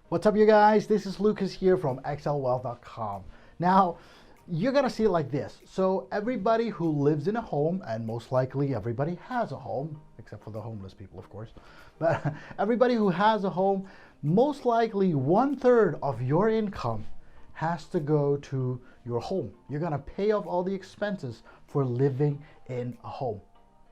What's up, you guys? This is Lucas here from excelwealth.com. Now, you're gonna see it like this. So everybody who lives in a home, and most likely everybody has a home, except for the homeless people, of course, but everybody who has a home, most likely 1/3 of your income has to go to your home. You're gonna pay off all the expenses for living in a home.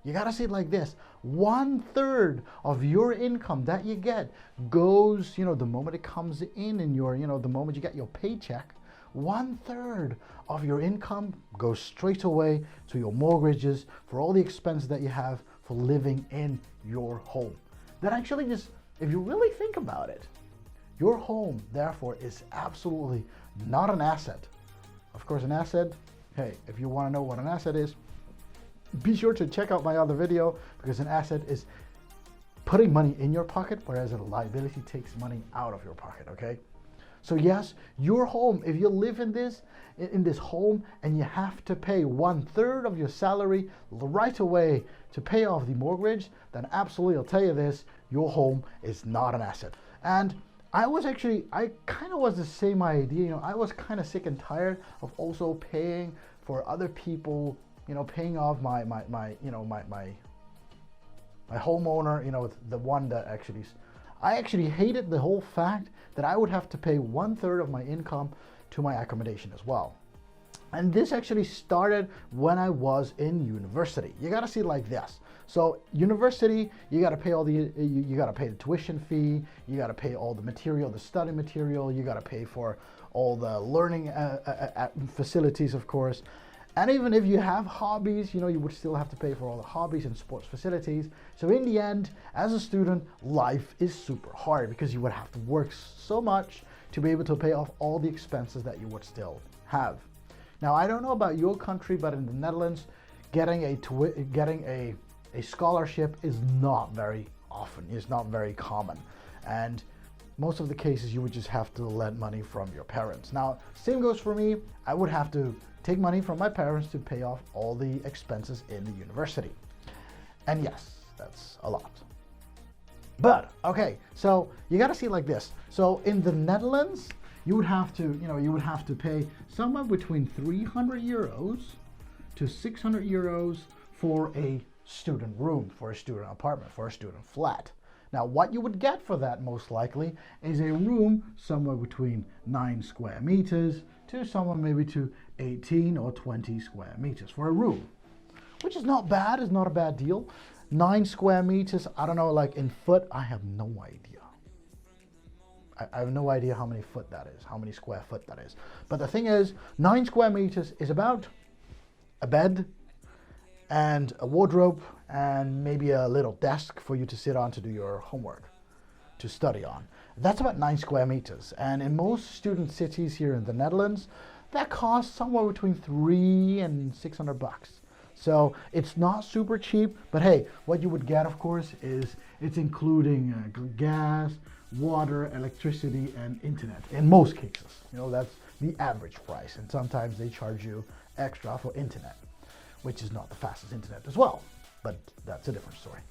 You gotta see it like this. 1/3 of your income that you get goes, the moment it comes in your, the moment you get your paycheck, 1/3 of your income goes straight away to your mortgages for all the expenses that you have for living in your home. That actually just, if you really think about it, your home, therefore, is absolutely not an asset. Of course, an asset, hey, if you wanna know what an asset is, be sure to check out my other video, because an asset is putting money in your pocket, whereas a liability takes money out of your pocket, okay? So yes, your home, if you live in this home and you have to pay 1/3 of your salary right away to pay off the mortgage, then absolutely, I'll tell you this, your home is not an asset. And I kind of was the same idea, I was kind of sick and tired of also paying for other people, paying off my homeowner, the one that I actually hated the whole fact that I would have to pay 1/3 of my income to my accommodation as well. And this actually started when I was in university. You gotta see it like this. So university, you gotta pay you gotta pay the tuition fee, you gotta pay all the material, the study material, you gotta pay for all the learning facilities, of course. And even if you have hobbies, you would still have to pay for all the hobbies and sports facilities. So in the end, as a student, life is super hard because you would have to work so much to be able to pay off all the expenses that you would still have. Now, I don't know about your country, but in the Netherlands, getting a scholarship is not very often, it's not very common. And most of the cases, you would just have to lend money from your parents. Now, same goes for me. I would have to take money from my parents to pay off all the expenses in the university. And yes, that's a lot. But, okay, so you gotta see it like this. So in the Netherlands, you would have to pay somewhere between 300 euros to 600 euros for a student room, for a student apartment, for a student flat. Now, what you would get for that, most likely, is a room somewhere between 9 square meters to somewhere maybe to 18 or 20 square meters for a room, which is not bad, it's not a bad deal. 9 square meters, I don't know, like in foot, I have no idea. I have no idea how many foot that is, how many square foot that is. But the thing is, 9 square meters is about a bed and a wardrobe and maybe a little desk for you to sit on to do your homework, to study on. That's about 9 square meters. And in most student cities here in the Netherlands, that costs somewhere between $300 and $600. So it's not super cheap, but hey, what you would get, of course, is it's including gas, water, electricity, and internet. In most cases, that's the average price. And sometimes they charge you extra for internet, which is not the fastest internet as well, but that's a different story.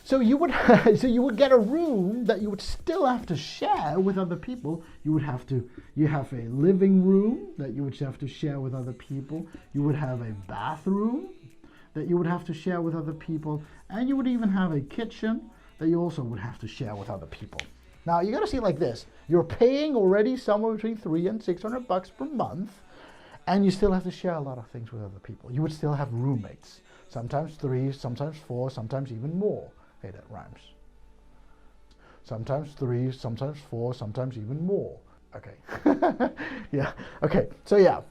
So you would get a room that you would still have to share with other people. You have a living room that you would have to share with other people. You would have a bathroom that you would have to share with other people, and you would even have a kitchen that you also would have to share with other people. Now you got to see it like this: you're paying already somewhere between $300 and $600 per month, and you still have to share a lot of things with other people. You would still have roommates, sometimes 3, sometimes 4, sometimes even more. Hey, that rhymes. Sometimes 3, sometimes 4, sometimes even more. Okay. Yeah. Okay. So yeah.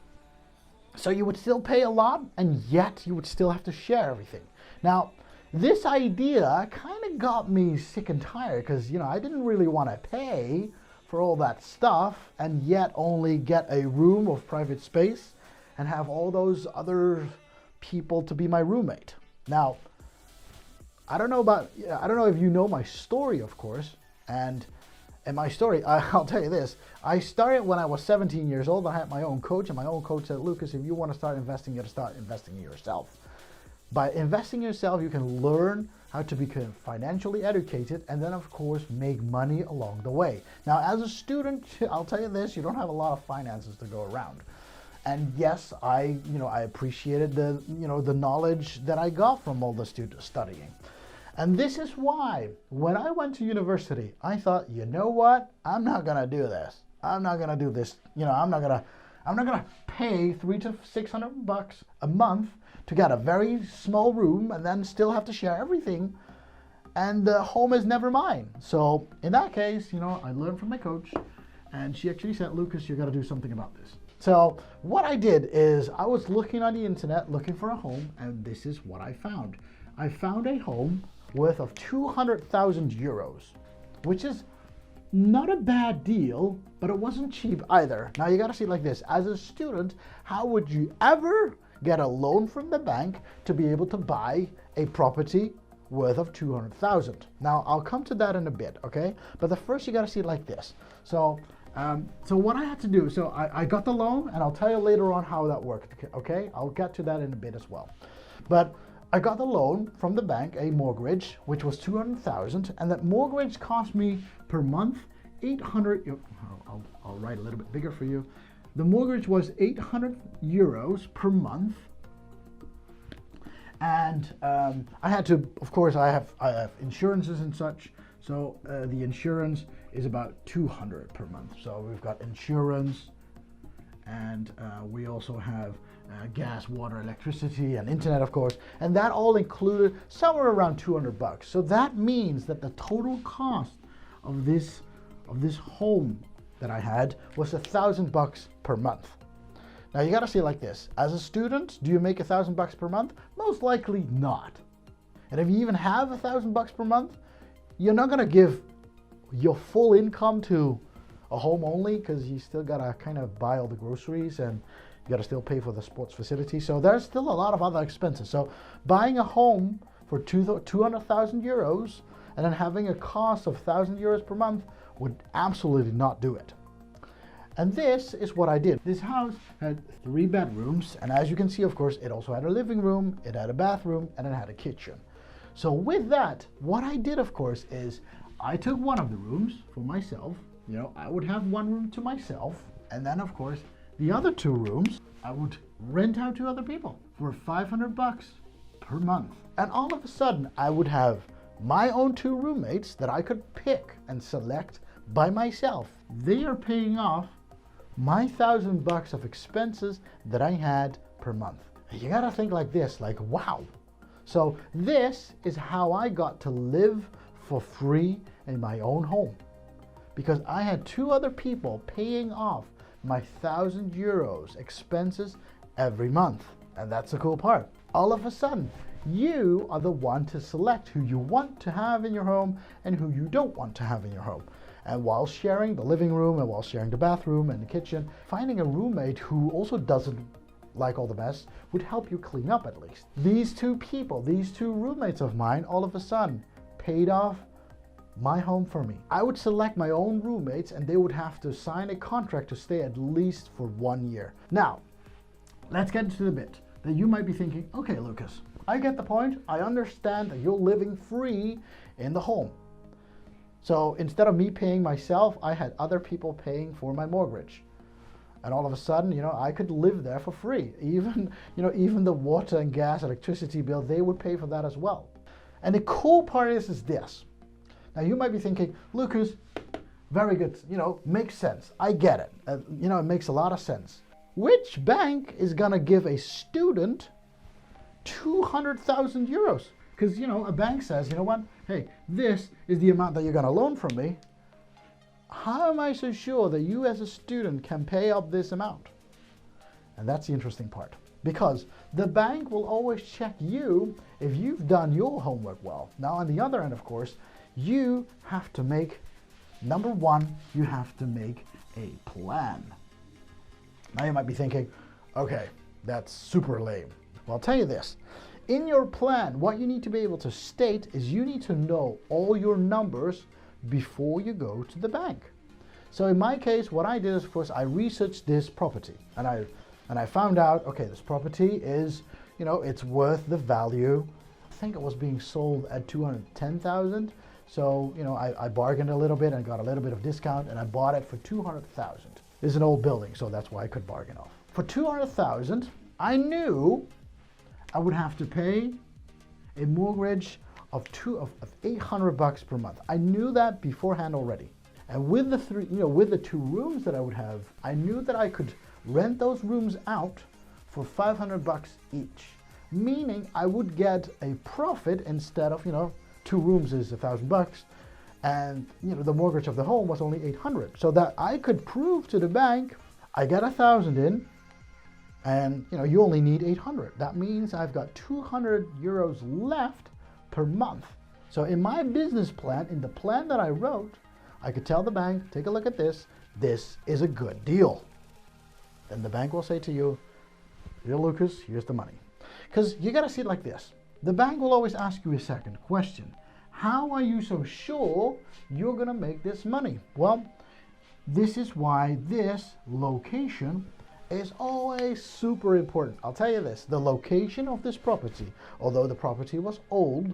So you would still pay a lot, and yet you would still have to share everything. Now, this idea kind of got me sick and tired because, I didn't really want to pay for all that stuff and yet only get a room of private space and have all those other people to be my roommate. Now, I don't know if you know my story, of course, and my story, I'll tell you this. I started when I was 17 years old. I had my own coach, and my own coach said, Lucas, if you want to start investing, you got to start investing in yourself. By investing in yourself, you can learn how to become financially educated, and then of course make money along the way. Now as a student, I'll tell you this, you don't have a lot of finances to go around. And yes, I appreciated the knowledge that I got from all the studying. And this is why when I went to university, I thought, you know what? I'm not gonna do this. I'm not gonna do this. I'm not gonna pay $300 to $600 a month to get a very small room and then still have to share everything. And the home is never mine. So in that case, I learned from my coach, and she actually said, Lucas, you got to do something about this. So what I did is I was looking on the internet looking for a home, and this is what I found. I found a home worth of 200,000 euros, which is not a bad deal, but it wasn't cheap either. Now you got to see it like this. As a student, how would you ever get a loan from the bank to be able to buy a property worth of 200,000? Now I'll come to that in a bit, okay? But the first you got to see it like this. So what I had to do, so I got the loan, and I'll tell you later on how that worked, okay? I'll get to that in a bit as well. But I got the loan from the bank, a mortgage, which was 200,000, and that mortgage cost me per month 800. I'll write a little bit bigger for you. The mortgage was 800 euros per month, and I had to, of course, I have insurances and such. So the insurance is about 200 per month. So we've got insurance, and we also have gas, water, electricity, and internet, of course, and that all included somewhere around 200 bucks. So that means that the total cost of this home that I had was 1,000 bucks per month. Now you got to see it like this. As a student, do you make 1,000 bucks per month? Most likely not. And if you even have 1,000 bucks per month, you're not going to give your full income to a home only, because you still got to kind of buy all the groceries, and you got to still pay for the sports facility. So there's still a lot of other expenses. So buying a home for 200,000 euros and then having a cost of 1,000 euros per month would absolutely not do it. And this is what I did. This house had 3 bedrooms, and as you can see, of course, it also had a living room, it had a bathroom, and it had a kitchen. So with that, what I did, of course, is I took one of the rooms for myself. I would have one room to myself, and then, of course, the other 2 rooms I would rent out to other people for 500 bucks per month. And all of a sudden, I would have my own 2 roommates that I could pick and select by myself. They are paying off my 1,000 bucks of expenses that I had per month. You gotta think like this, like, wow. So this is how I got to live for free in my own home, because I had 2 other people paying off my 1,000 euros expenses every month. And that's the cool part. All of a sudden, you are the one to select who you want to have in your home and who you don't want to have in your home. And while sharing the living room and while sharing the bathroom and the kitchen, finding a roommate who also doesn't like all the mess would help you clean up at least. These 2 people, these 2 roommates of mine, all of a sudden paid off my home for me. I would select my own roommates, and they would have to sign a contract to stay at least for 1 year. Now, let's get into the bit that you might be thinking, okay, Lucas, I get the point. I understand that you're living free in the home. So instead of me paying myself, I had other people paying for my mortgage. And all of a sudden, I could live there for free. Even the water and gas, electricity bill, they would pay for that as well. And the cool part is this. Now you might be thinking, Lucas, very good, makes sense. I get it. It makes a lot of sense. Which bank is gonna give a student 200,000 euros? Because, a bank says, you know what? Hey, this is the amount that you're gonna loan from me. How am I so sure that you as a student can pay up this amount? And that's the interesting part. Because the bank will always check you if you've done your homework well. Now, on the other end, of course, you have to make, number 1, you have to make a plan. Now you might be thinking, okay, that's super lame. Well, I'll tell you this. In your plan, what you need to be able to state is you need to know all your numbers before you go to the bank. So in my case, what I did is, of course, I researched this property, and I found out, okay, this property is, it's worth the value think it was being sold at 210,000. So, you know, I bargained a little bit and got a little bit of discount, and I bought it for 200,000. This is an old building, so that's why I could bargain off. For 200,000, I knew I would have to pay a mortgage of 800 bucks per month. I knew that beforehand already. And with the 2 rooms that I would have, I knew that I could rent those rooms out for 500 bucks each. Meaning I would get a profit instead of, 2 rooms is 1,000 bucks, and the mortgage of the home was only 800. So that I could prove to the bank, I got 1,000 in, and you only need 800. That means I've got 200 euros left per month. So in my business plan, in the plan that I wrote, I could tell the bank, take a look at this. This is a good deal. Then the bank will say to you, "Here, Lucas, here's the money." Because you got to see it like this. The bank will always ask you a second question. How are you so sure you're going to make this money? Well, this is why this location is always super important. I'll tell you this, the location of this property, although the property was old,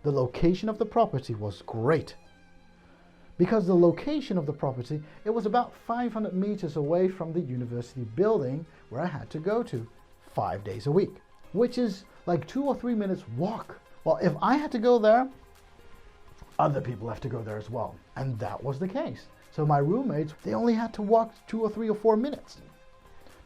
the location of the property was great. Because the location of the property, it was about 500 meters away from the university building where I had to go to 5 days a week, which is like 2 or 3 minutes walk. Well, if I had to go there, other people have to go there as well. And that was the case. So my roommates, they only had to walk 2 or 3 or 4 minutes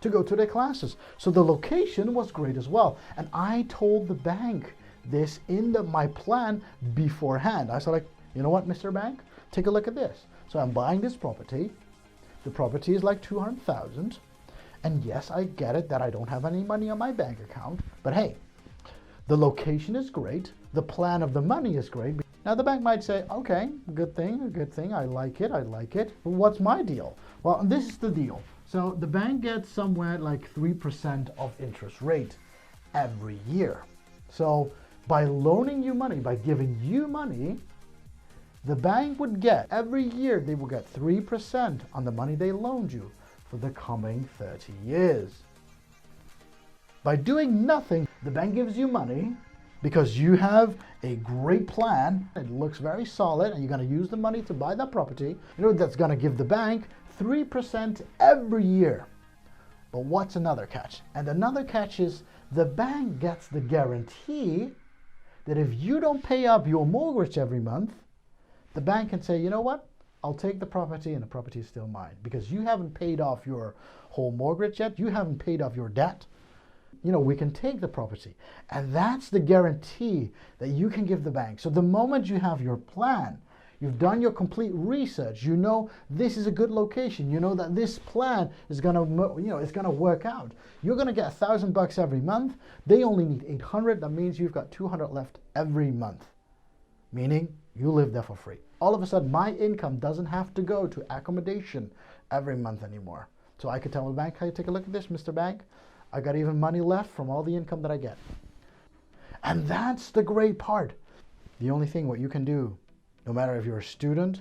to go to their classes. So the location was great as well. And I told the bank this in my plan beforehand. I said, like, you know what, Mr. Bank, take a look at this. So I'm buying this property. The property is like 200,000. And yes, I get it that I don't have any money on my bank account. But hey, the location is great. The plan of the money is great. Now the bank might say, okay, good thing. I like it. But what's my deal? Well, this is the deal. So the bank gets somewhere like 3% of interest rate every year. So by loaning you money, by giving you money, the bank would get, every year they will get 3% on the money they loaned you for the coming 30 years. By doing nothing, the bank gives you money because you have a great plan. It looks very solid, and you're going to use the money to buy that property. That's going to give the bank 3% every year. But what's another catch? And another catch is the bank gets the guarantee that if you don't pay up your mortgage every month, the bank can say, you know what? I'll take the property, and the property is still mine because you haven't paid off your whole mortgage yet. You haven't paid off your debt. We can take the property. And that's the guarantee that you can give the bank. So the moment you have your plan, you've done your complete research, you know this is a good location, you know that this plan is gonna, it's gonna work out. You're gonna get 1,000 bucks every month. They only need 800. That means you've got 200 left every month, meaning you live there for free. All of a sudden, my income doesn't have to go to accommodation every month anymore. So I could tell the bank, hey, take a look at this, Mr. Bank. I got even money left from all the income that I get. And that's the great part. The only thing what you can do, no matter if you're a student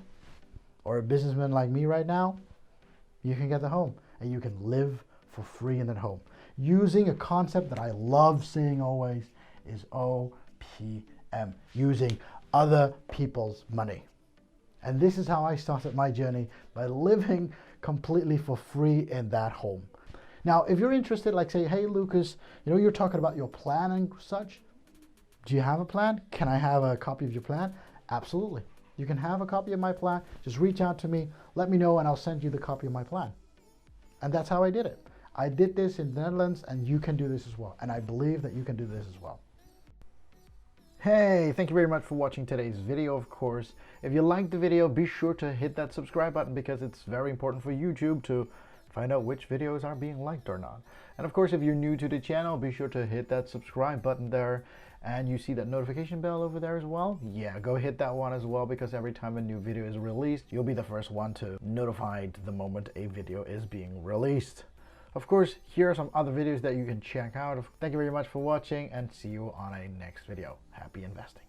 or a businessman like me right now, you can get the home and you can live for free in that home. Using a concept that I love saying always is OPM, using other people's money. And this is how I started my journey, by living completely for free in that home. Now, if you're interested, like say, hey, Lucas, you're talking about your plan and such. Do you have a plan? Can I have a copy of your plan? Absolutely. You can have a copy of my plan. Just reach out to me, let me know, and I'll send you the copy of my plan. And that's how I did it. I did this in the Netherlands, and you can do this as well. And I believe that you can do this as well. Hey, thank you very much for watching today's video, of course. If you liked the video, be sure to hit that subscribe button because it's very important for YouTube to find out which videos are being liked or not. And of course, if you're new to the channel, be sure to hit that subscribe button there. And you see that notification bell over there as well? Yeah, go hit that one as well, because every time a new video is released, you'll be the first one to notified the moment a video is being released. Of course, here are some other videos that you can check out. Thank you very much for watching, and see you on a next video. Happy investing.